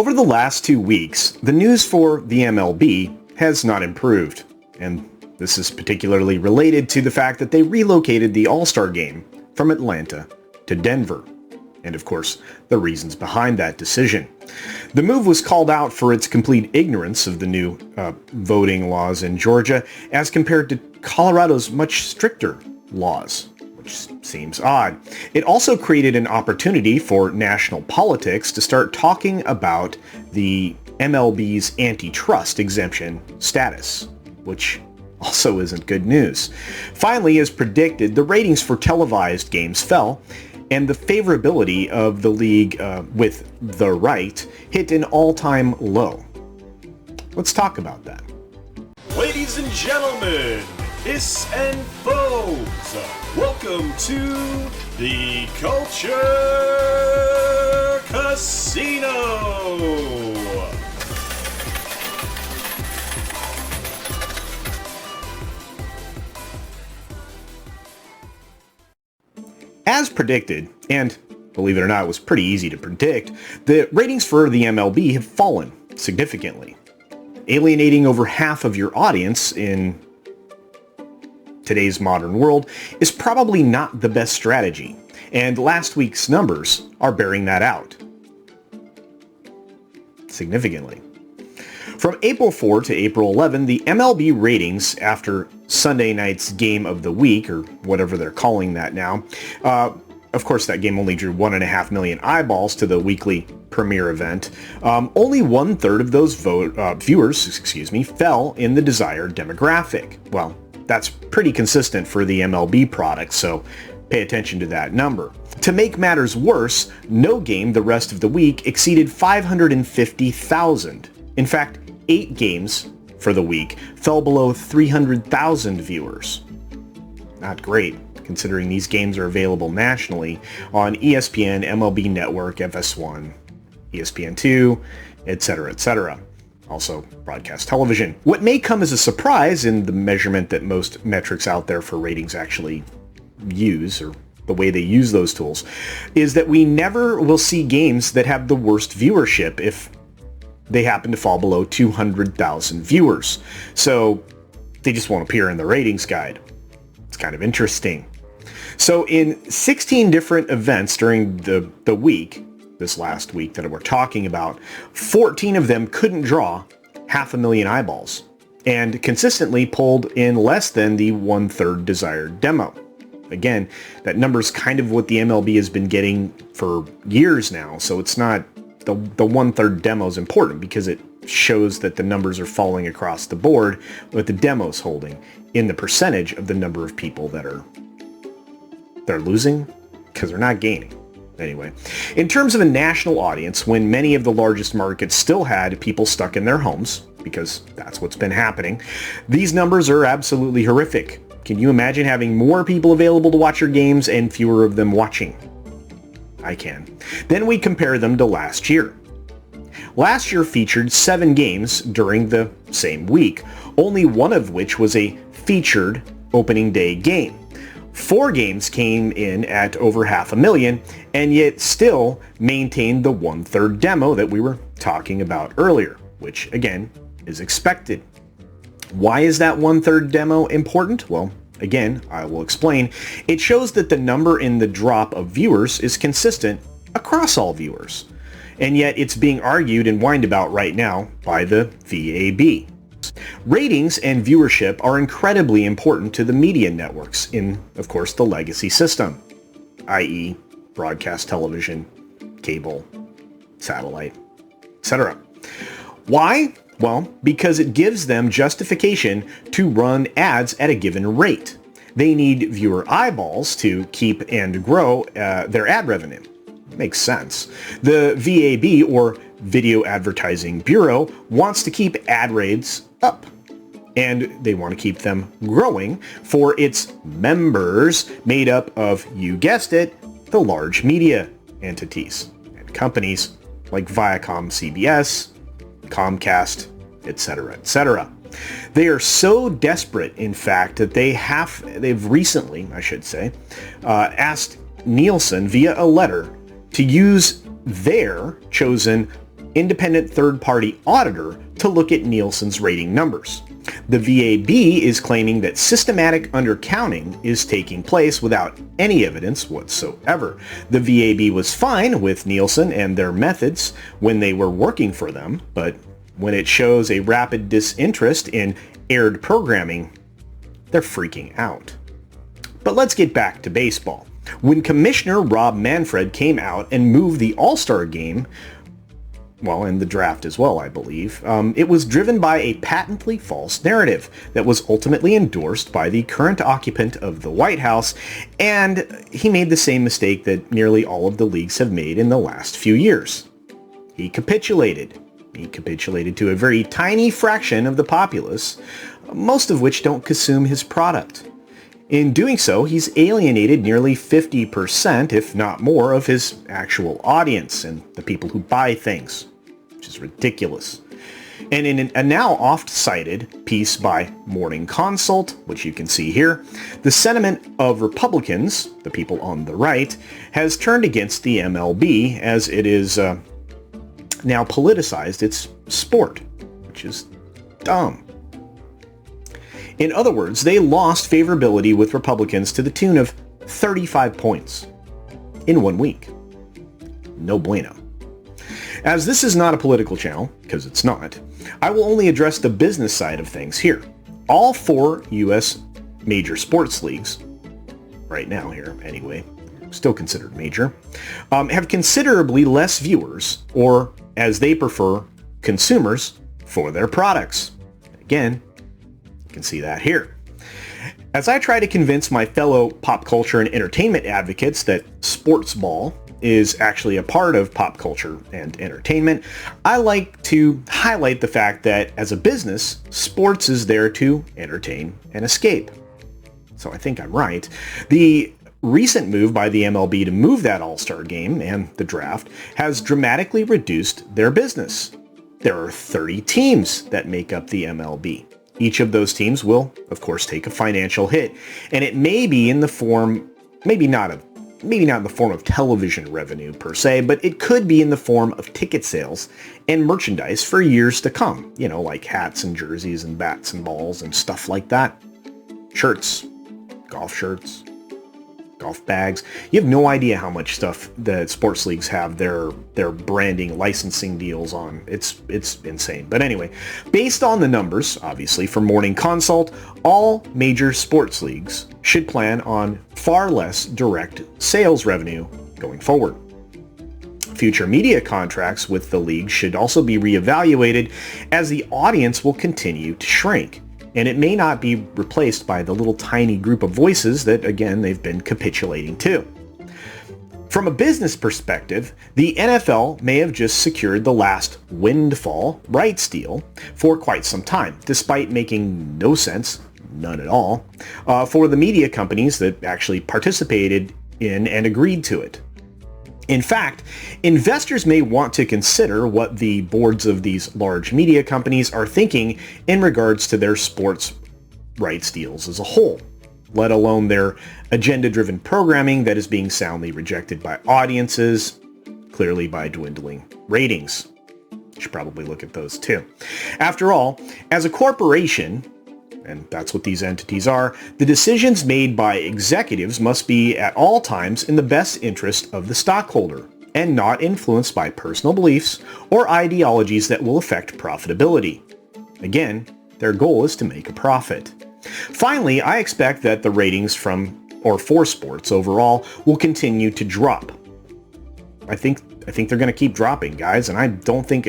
Over the last 2 weeks, the news for the MLB has not improved, and this is particularly related to the fact that they relocated the All-Star game from Atlanta to Denver, and of course, the reasons behind that decision. The move was called out for its complete ignorance of the new voting laws in Georgia as compared to Colorado's much stricter laws, which seems odd. It also created an opportunity for national politics to start talking about the MLB's antitrust exemption status, which also isn't good news. Finally, as predicted, the ratings for televised games fell, and the favorability of the league with the right hit an all-time low. Let's talk about that. Ladies and gentlemen, hiss and foes, welcome to the Culture Casino! As predicted, and believe it or not, it was pretty easy to predict, the ratings for the MLB have fallen significantly. Alienating over half of your audience in today's modern world is probably not the best strategy, and last week's numbers are bearing that out significantly. From April 4 to April 11, the MLB ratings after Sunday night's game of the week, or whatever they're calling that now, of course that game only drew 1.5 million eyeballs to the weekly premiere event. Only 1/3 of those viewers fell in the desired demographic. Well, that's pretty consistent for the MLB product, so pay attention to that number. To make matters worse, no game the rest of the week exceeded 550,000. In fact, 8 games for the week fell below 300,000 viewers. Not great, considering these games are available nationally on ESPN, MLB Network, FS1, ESPN2, etc., etc. Also, broadcast television. What may come as a surprise in the measurement that most metrics out there for ratings actually use, or the way they use those tools, is that we never will see games that have the worst viewership if they happen to fall below 200,000 viewers. So they just won't appear in the ratings guide. It's kind of interesting. So in 16 different events during the week, this last week that we're talking about, 14 of them couldn't draw 500,000 eyeballs and consistently pulled in less than the 1/3 desired demo. Again, that number's kind of what the MLB has been getting for years now, so it's not the 1/3 demo is important because it shows that the numbers are falling across the board with the demos holding in the percentage of the number of people that they're losing because they're not gaining. Anyway, in terms of a national audience, when many of the largest markets still had people stuck in their homes, because that's what's been happening, these numbers are absolutely horrific. Can you imagine having more people available to watch your games and fewer of them watching? I can. Then we compare them to last year. Last year featured 7 games during the same week, only one of which was a featured opening day game. 4 games came in at over 500,000 and yet still maintained the 1/3 demo that we were talking about earlier, which again is expected. Why is that 1/3 demo important? Well, again, I will explain. It shows that the number in the drop of viewers is consistent across all viewers. And yet it's being argued and whined about right now by the VAB. Ratings and viewership are incredibly important to the media networks in, of course, the legacy system, i.e. broadcast television, cable, satellite, etc. Why? Well, because it gives them justification to run ads at a given rate. They need viewer eyeballs to keep and grow their ad revenue. Makes sense. The VAB, or Video Advertising Bureau, wants to keep ad rates up, and they want to keep them growing for its members, made up of, you guessed it, the large media entities and companies like Viacom, CBS, Comcast, etc., etc. They are so desperate, in fact, that they've recently, I should say, asked Nielsen via a letter to use their chosen independent third-party auditor to look at Nielsen's rating numbers. The VAB is claiming that systematic undercounting is taking place without any evidence whatsoever. The VAB was fine with Nielsen and their methods when they were working for them, but when it shows a rapid disinterest in aired programming, they're freaking out. But let's get back to baseball. When Commissioner Rob Manfred came out and moved the All-Star game, well, and the draft as well, I believe, it was driven by a patently false narrative that was ultimately endorsed by the current occupant of the White House, and he made the same mistake that nearly all of the leagues have made in the last few years. He capitulated. He capitulated to a very tiny fraction of the populace, most of which don't consume his product. In doing so, he's alienated nearly 50%, if not more, of his actual audience and the people who buy things, which is ridiculous. And in a now oft-cited piece by Morning Consult, which you can see here, the sentiment of Republicans, the people on the right, has turned against the MLB as it is now politicized its sport, which is dumb. In other words, they lost favorability with Republicans to the tune of 35 points in 1 week. No bueno. As this is not a political channel, because it's not, I will only address the business side of things here. All 4 U.S. major sports leagues, right now here anyway, still considered major, have considerably less viewers, or as they prefer, consumers, for their products. Again, you can see that here. As I try to convince my fellow pop culture and entertainment advocates that sports ball is actually a part of pop culture and entertainment, I like to highlight the fact that as a business, sports is there to entertain and escape. So I think I'm right. The recent move by the MLB to move that All-Star game and the draft has dramatically reduced their business. There are 30 teams that make up the MLB. Each of those teams will, of course, take a financial hit, and it may be in the form, maybe not in the form of television revenue per se, but it could be in the form of ticket sales and merchandise for years to come. You know, like hats and jerseys and bats and balls and stuff like that. Shirts, shirts, golf bags. You have no idea how much stuff that sports leagues have their branding licensing deals on. It's insane. But anyway, based on the numbers, obviously, from Morning Consult, all major sports leagues should plan on far less direct sales revenue going forward. Future media contracts with the league should also be reevaluated as the audience will continue to shrink, and it may not be replaced by the little tiny group of voices that, again, they've been capitulating to. From a business perspective, the NFL may have just secured the last windfall rights deal for quite some time, despite making no sense, none at all, for the media companies that actually participated in and agreed to it. In fact, investors may want to consider what the boards of these large media companies are thinking in regards to their sports rights deals as a whole, let alone their agenda-driven programming that is being soundly rejected by audiences, clearly by dwindling ratings. You should probably look at those too. After all, as a corporation, and that's what these entities are, the decisions made by executives must be at all times in the best interest of the stockholder and not influenced by personal beliefs or ideologies that will affect profitability. Again, their goal is to make a profit. Finally, I expect that the ratings for sports overall will continue to drop. I think they're going to keep dropping, guys, and I don't think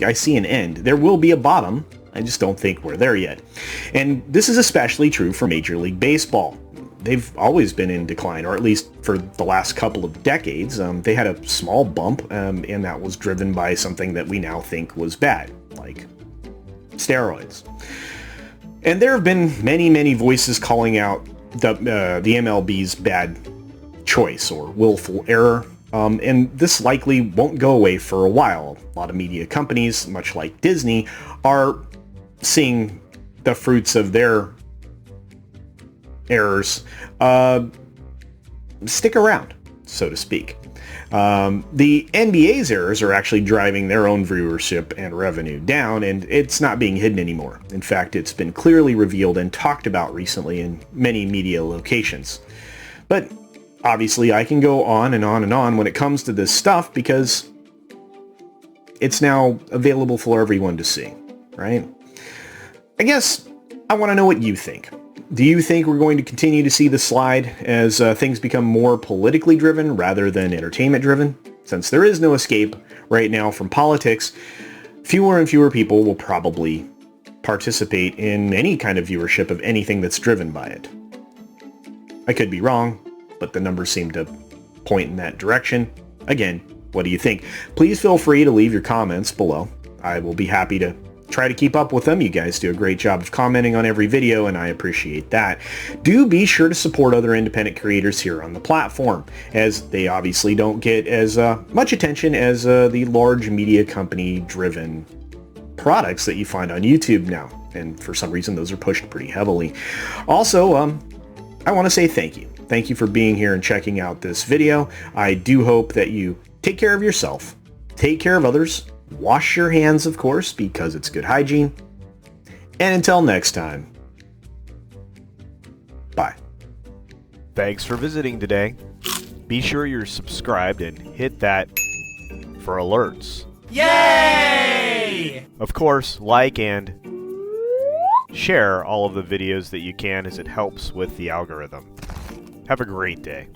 I see an end. There will be a bottom. I just don't think we're there yet. And this is especially true for Major League Baseball. They've always been in decline, or at least for the last couple of decades. They had a small bump, and that was driven by something that we now think was bad, like steroids. And there have been many, many voices calling out the MLB's bad choice or willful error. And this likely won't go away for a while. A lot of media companies, much like Disney, are seeing the fruits of their errors stick around, so to speak. The NBA's errors are actually driving their own viewership and revenue down, and it's not being hidden anymore. In fact, it's been clearly revealed and talked about recently in many media locations. But obviously, I can go on and on and on when it comes to this stuff because it's now available for everyone to see, right? I guess I want to know what you think. Do you think we're going to continue to see the slide as things become more politically driven rather than entertainment driven? Since there is no escape right now from politics, fewer and fewer people will probably participate in any kind of viewership of anything that's driven by it. I could be wrong, but the numbers seem to point in that direction. Again, what do you think? Please feel free to leave your comments below. I will be happy to try to keep up with them. You guys do a great job of commenting on every video, and I appreciate that. Do be sure to support other independent creators here on the platform, as they obviously don't get as much attention as the large media company-driven products that you find on YouTube now, and for some reason those are pushed pretty heavily. Also, I want to say thank you. Thank you for being here and checking out this video. I do hope that you take care of yourself, take care of others, wash your hands, of course, because it's good hygiene. And until next time, bye. Thanks for visiting today. Be sure you're subscribed and hit that for alerts. Yay! Of course, like and share all of the videos that you can, as it helps with the algorithm. Have a great day.